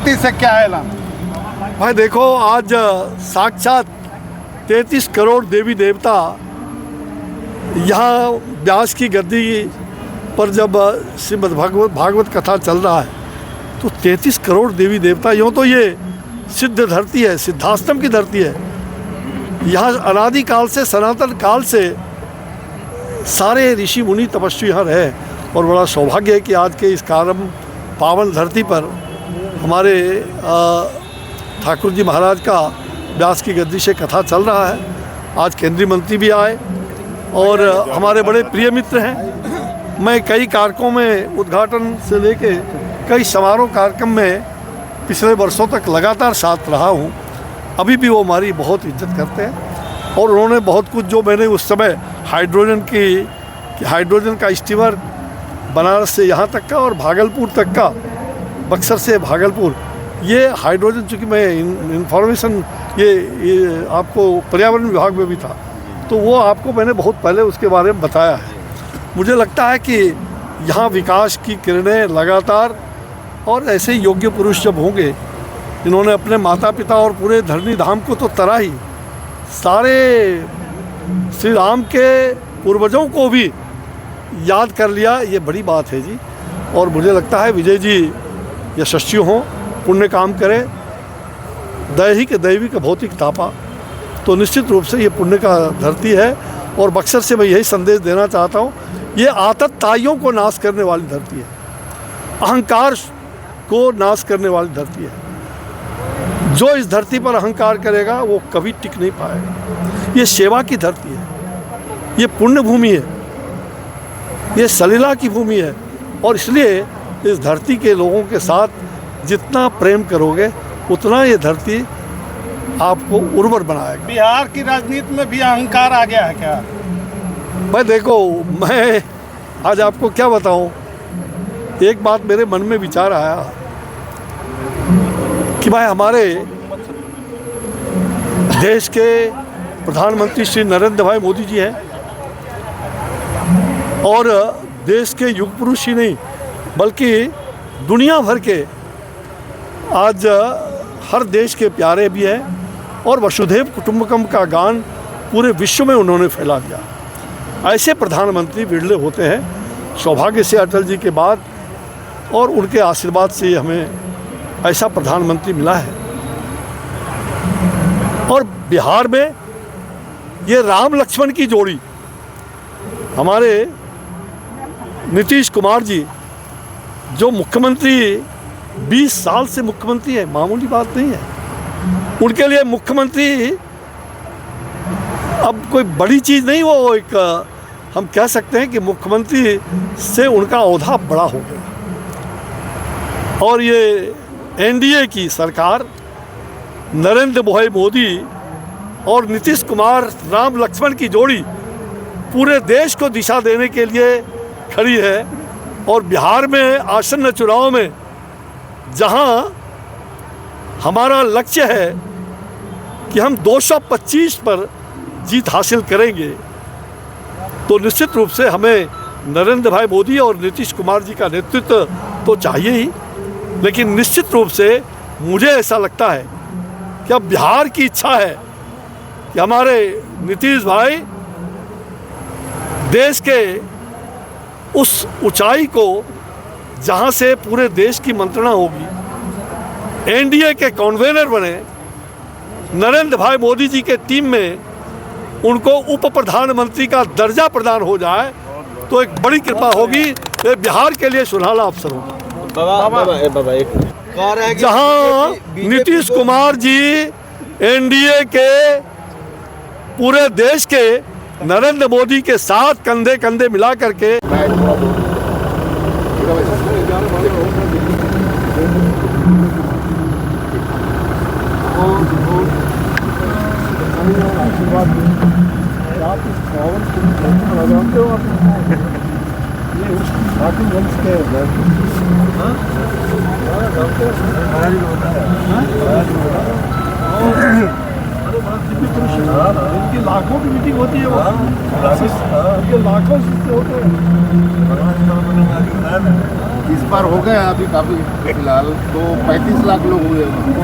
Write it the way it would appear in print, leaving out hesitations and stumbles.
शक्ति से क्या ऐलान? भाई देखो, आज साक्षात 33 करोड़ देवी देवता यहाँ व्यास की गद्दी पर जब श्रीमद् भागवत कथा चल रहा है तो 33 करोड़ देवी देवता, यूँ तो ये सिद्ध धरती है, सिद्धाश्रम की धरती है। यहाँ अनादि काल से, सनातन काल से सारे ऋषि मुनि तपस्वी यहाँ रहे और बड़ा सौभाग्य है कि आज के इस कारम पावन धरती पर हमारे ठाकुर जी महाराज का व्यास की गद्दी से कथा चल रहा है। आज केंद्रीय मंत्री भी आए और हमारे बड़े प्रिय मित्र हैं। मैं कई कार्यक्रमों में उद्घाटन से लेके कई समारोह कार्यक्रम में पिछले वर्षों तक लगातार साथ रहा हूँ। अभी भी वो हमारी बहुत इज्जत करते हैं और उन्होंने बहुत कुछ, जो मैंने उस समय हाइड्रोजन का स्टीमर बनारस से यहाँ तक का और भागलपुर तक का, बक्सर से भागलपुर, ये हाइड्रोजन, चूँकि मैं इंफॉर्मेशन ये आपको पर्यावरण विभाग में भी था तो वो आपको मैंने बहुत पहले उसके बारे में बताया है। मुझे लगता है कि यहाँ विकास की किरणें लगातार, और ऐसे योग्य पुरुष जब होंगे, इन्होंने अपने माता पिता और पूरे धरनी धाम को तो तरा ही, सारे श्री राम के पूर्वजों को भी याद कर लिया, ये बड़ी बात है जी। और मुझे लगता है विजय जी यशस्वी हों, पुण्य काम करें, दैहिक दैविक भौतिक तापा, तो निश्चित रूप से ये पुण्य का धरती है। और बक्सर से मैं यही संदेश देना चाहता हूँ, ये आतताइयों को नाश करने वाली धरती है, अहंकार को नाश करने वाली धरती है। जो इस धरती पर अहंकार करेगा वो कभी टिक नहीं पाएगा। ये सेवा की धरती है, ये पुण्य भूमि है, ये सलीला की भूमि है। और इसलिए इस धरती के लोगों के साथ जितना प्रेम करोगे उतना ये धरती आपको उर्वर बनाएगा। बिहार की राजनीति में भी अहंकार आ गया है क्या? भाई देखो, मैं आज आपको क्या बताऊं, एक बात मेरे मन में विचार आया कि भाई हमारे देश के प्रधानमंत्री श्री नरेंद्र भाई मोदी जी हैं और देश के युग पुरुष ही नहीं बल्कि दुनिया भर के आज हर देश के प्यारे भी हैं और वसुधैव कुटुंबकम का गान पूरे विश्व में उन्होंने फैला दिया। ऐसे प्रधानमंत्री विरले होते हैं। सौभाग्य से अटल जी के बाद और उनके आशीर्वाद से हमें ऐसा प्रधानमंत्री मिला है। और बिहार में ये राम लक्ष्मण की जोड़ी, हमारे नीतीश कुमार जी जो मुख्यमंत्री 20 साल से मुख्यमंत्री है, मामूली बात नहीं है। उनके लिए मुख्यमंत्री अब कोई बड़ी चीज़ नहीं, वो एक हम कह सकते हैं कि मुख्यमंत्री से उनका ओहदा बड़ा हो गया। और ये एनडीए की सरकार, नरेंद्र भाई मोदी और नीतीश कुमार, राम लक्ष्मण की जोड़ी पूरे देश को दिशा देने के लिए खड़ी है। और बिहार में आसन्न चुनाव में जहां हमारा लक्ष्य है कि हम 225 पर जीत हासिल करेंगे, तो निश्चित रूप से हमें नरेंद्र भाई मोदी और नीतीश कुमार जी का नेतृत्व तो चाहिए ही, लेकिन निश्चित रूप से मुझे ऐसा लगता है कि अब बिहार की इच्छा है कि हमारे नीतीश भाई देश के उस ऊंचाई को जहां से पूरे देश की मंत्रणा होगी, एनडीए के कन्वीनर बने, नरेंद्र भाई मोदी जी के टीम में उनको उप प्रधानमंत्री का दर्जा प्रदान हो जाए तो एक बड़ी कृपा होगी। ये बिहार के लिए सुनहरा अवसर होगा। जहां नीतीश कुमार जी एनडीए के पूरे देश के नरेंद्र मोदी के साथ कंधे कंधे मिला करके उनकी लाखों की मीटिंग होती है, उनके लाखों शिष्य होते हैं। इस बार हो गया अभी काफ़ी फिलहाल तो 35 लाख लोग हुए हैं।